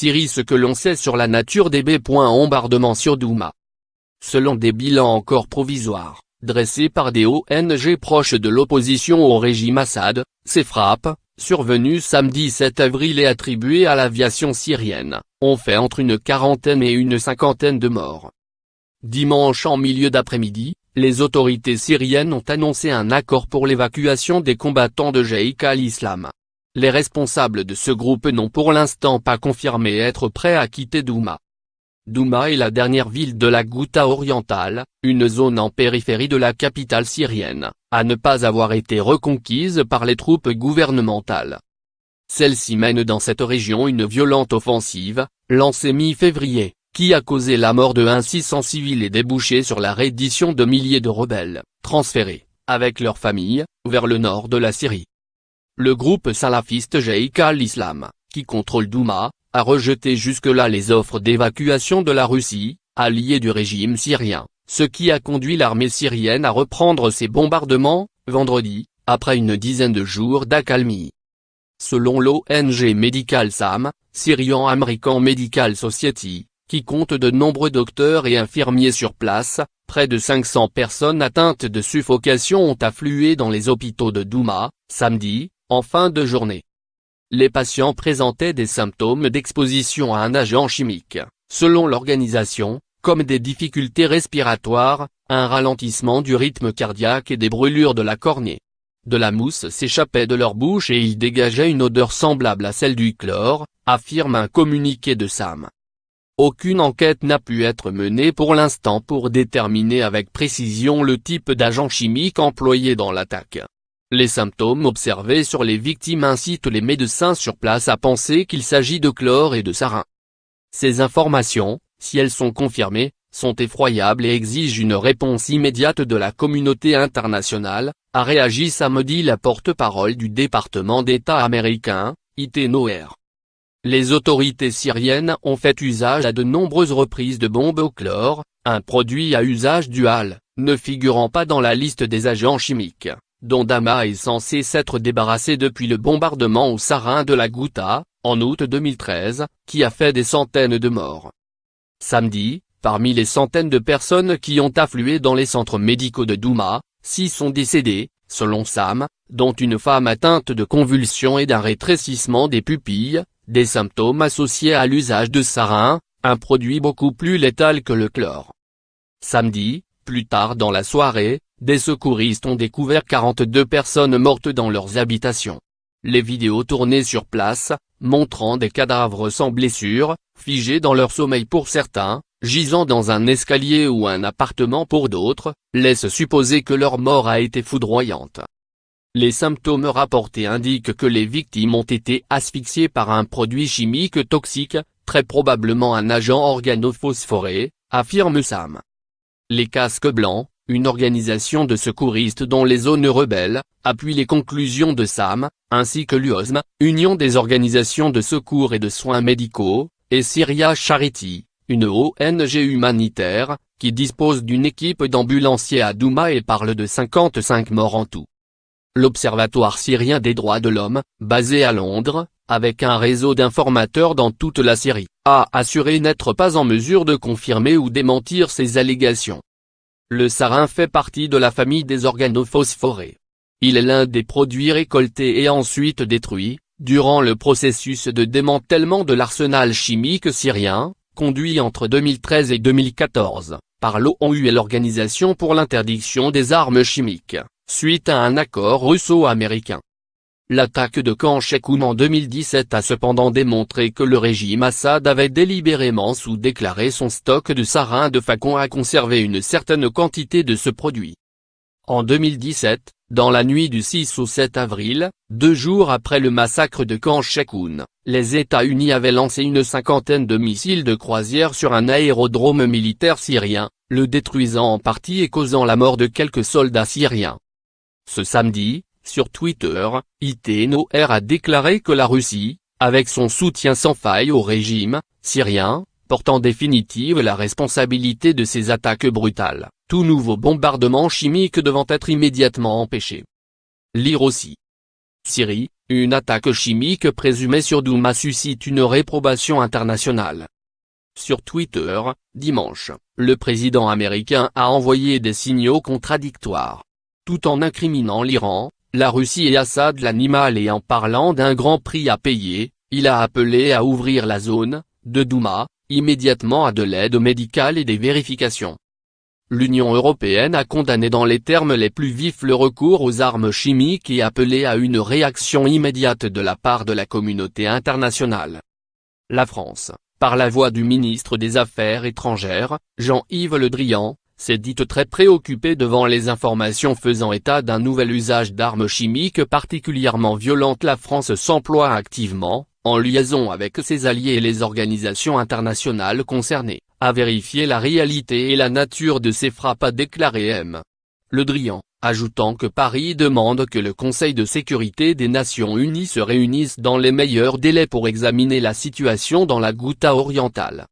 Syrie ce que l'on sait sur la nature des bombardements sur Douma. Selon des bilans encore provisoires, dressés par des ONG proches de l'opposition au régime Assad, ces frappes, survenues samedi 7 avril et attribuées à l'aviation syrienne, ont fait entre une quarantaine et une cinquantaine de morts. Dimanche en milieu d'après-midi, les autorités syriennes ont annoncé un accord pour l'évacuation des combattants de Jaïk al-Islam. Les responsables de ce groupe n'ont pour l'instant pas confirmé être prêts à quitter Douma. Douma est la dernière ville de la Ghouta orientale, une zone en périphérie de la capitale syrienne, à ne pas avoir été reconquise par les troupes gouvernementales. Celle-ci mène dans cette région une violente offensive, lancée mi-février, qui a causé la mort de 600 civils et débouché sur la reddition de milliers de rebelles, transférés, avec leurs familles, vers le nord de la Syrie. Le groupe salafiste Jaïk al-Islam, qui contrôle Douma, a rejeté jusque-là les offres d'évacuation de la Russie, alliée du régime syrien, ce qui a conduit l'armée syrienne à reprendre ses bombardements, vendredi, après une dizaine de jours d'accalmie. Selon l'ONG Medical SAM, Syrian American Medical Society, qui compte de nombreux docteurs et infirmiers sur place, près de 500 personnes atteintes de suffocation ont afflué dans les hôpitaux de Douma, samedi, en fin de journée. Les patients présentaient des symptômes d'exposition à un agent chimique, selon l'organisation, comme des difficultés respiratoires, un ralentissement du rythme cardiaque et des brûlures de la cornée. De la mousse s'échappait de leur bouche et ils dégageaient une odeur semblable à celle du chlore, affirme un communiqué de SAM. Aucune enquête n'a pu être menée pour l'instant pour déterminer avec précision le type d'agent chimique employé dans l'attaque. Les symptômes observés sur les victimes incitent les médecins sur place à penser qu'il s'agit de chlore et de sarin. Ces informations, si elles sont confirmées, sont effroyables et exigent une réponse immédiate de la communauté internationale, a réagi samedi la porte-parole du département d'État américain, ITNOR. Les autorités syriennes ont fait usage à de nombreuses reprises de bombes au chlore, un produit à usage dual, ne figurant pas dans la liste des agents chimiques, dont Douma est censé s'être débarrassé depuis le bombardement au sarin de la Ghouta, en août 2013, qui a fait des centaines de morts. Samedi, parmi les centaines de personnes qui ont afflué dans les centres médicaux de Douma, 6 sont décédés, selon SAM, dont une femme atteinte de convulsions et d'un rétrécissement des pupilles, des symptômes associés à l'usage de sarin, un produit beaucoup plus létal que le chlore. Samedi, plus tard dans la soirée, des secouristes ont découvert 42 personnes mortes dans leurs habitations. Les vidéos tournées sur place, montrant des cadavres sans blessure, figés dans leur sommeil pour certains, gisant dans un escalier ou un appartement pour d'autres, laissent supposer que leur mort a été foudroyante. Les symptômes rapportés indiquent que les victimes ont été asphyxiées par un produit chimique toxique, très probablement un agent organophosphoré, affirme SAM. Les Casques Blancs, une organisation de secouristes dont les zones rebelles, appuie les conclusions de SAM, ainsi que l'UOSM, Union des organisations de secours et de soins médicaux, et Syria Charity, une ONG humanitaire, qui dispose d'une équipe d'ambulanciers à Douma et parle de 55 morts en tout. L'Observatoire syrien des droits de l'homme, basé à Londres, avec un réseau d'informateurs dans toute la Syrie, a assuré n'être pas en mesure de confirmer ou démentir ces allégations. Le sarin fait partie de la famille des organophosphorés. Il est l'un des produits récoltés et ensuite détruits, durant le processus de démantèlement de l'arsenal chimique syrien, conduit entre 2013 et 2014, par l'ONU et l'Organisation pour l'interdiction des armes chimiques, suite à un accord russo-américain. L'attaque de Khan Sheikhoun en 2017 a cependant démontré que le régime Assad avait délibérément sous-déclaré son stock de sarin de façon à conserver une certaine quantité de ce produit. En 2017, dans la nuit du 6 au 7 avril, 2 jours après le massacre de Khan Sheikhoun, les États-Unis avaient lancé une cinquantaine de missiles de croisière sur un aérodrome militaire syrien, le détruisant en partie et causant la mort de quelques soldats syriens. Ce samedi, sur Twitter, ITNOR a déclaré que la Russie, avec son soutien sans faille au régime syrien, porte en définitive la responsabilité de ces attaques brutales, tout nouveau bombardement chimique devant être immédiatement empêché. Lire aussi. Syrie, une attaque chimique présumée sur Douma suscite une réprobation internationale. Sur Twitter, dimanche, le président américain a envoyé des signaux contradictoires. Tout en incriminant l'Iran, la Russie et Assad l'animal et en parlant d'un grand prix à payer, il a appelé à ouvrir la zone de Douma immédiatement à de l'aide médicale et des vérifications. L'Union européenne a condamné dans les termes les plus vifs le recours aux armes chimiques et appelé à une réaction immédiate de la part de la communauté internationale. La France, par la voix du ministre des Affaires étrangères, Jean-Yves Le Drian, s'est dite très préoccupée devant les informations faisant état d'un nouvel usage d'armes chimiques particulièrement violentes. La France s'emploie activement, en liaison avec ses alliés et les organisations internationales concernées, à vérifier la réalité et la nature de ces frappes, a déclaré M. Le Drian, ajoutant que Paris demande que le Conseil de sécurité des Nations Unies se réunisse dans les meilleurs délais pour examiner la situation dans la Ghouta orientale.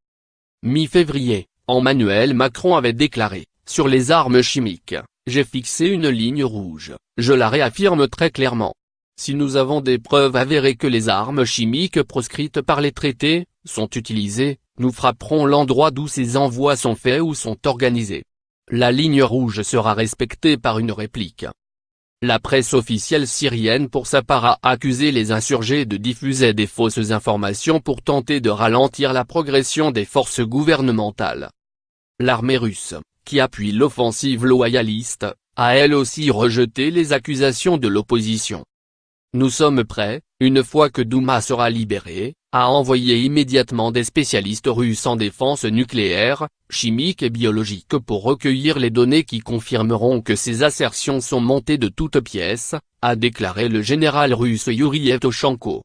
Mi-février, Emmanuel Macron avait déclaré, sur les armes chimiques, j'ai fixé une ligne rouge, je la réaffirme très clairement. Si nous avons des preuves avérées que les armes chimiques proscrites par les traités sont utilisées, nous frapperons l'endroit d'où ces envois sont faits ou sont organisés. La ligne rouge sera respectée par une réplique. La presse officielle syrienne pour sa part a accusé les insurgés de diffuser des fausses informations pour tenter de ralentir la progression des forces gouvernementales. L'armée russe, qui appuie l'offensive loyaliste, a elle aussi rejeté les accusations de l'opposition. Nous sommes prêts, une fois que Douma sera libéré, à envoyer immédiatement des spécialistes russes en défense nucléaire, chimique et biologique pour recueillir les données qui confirmeront que ces assertions sont montées de toutes pièces, a déclaré le général russe Yuri Evtushenko.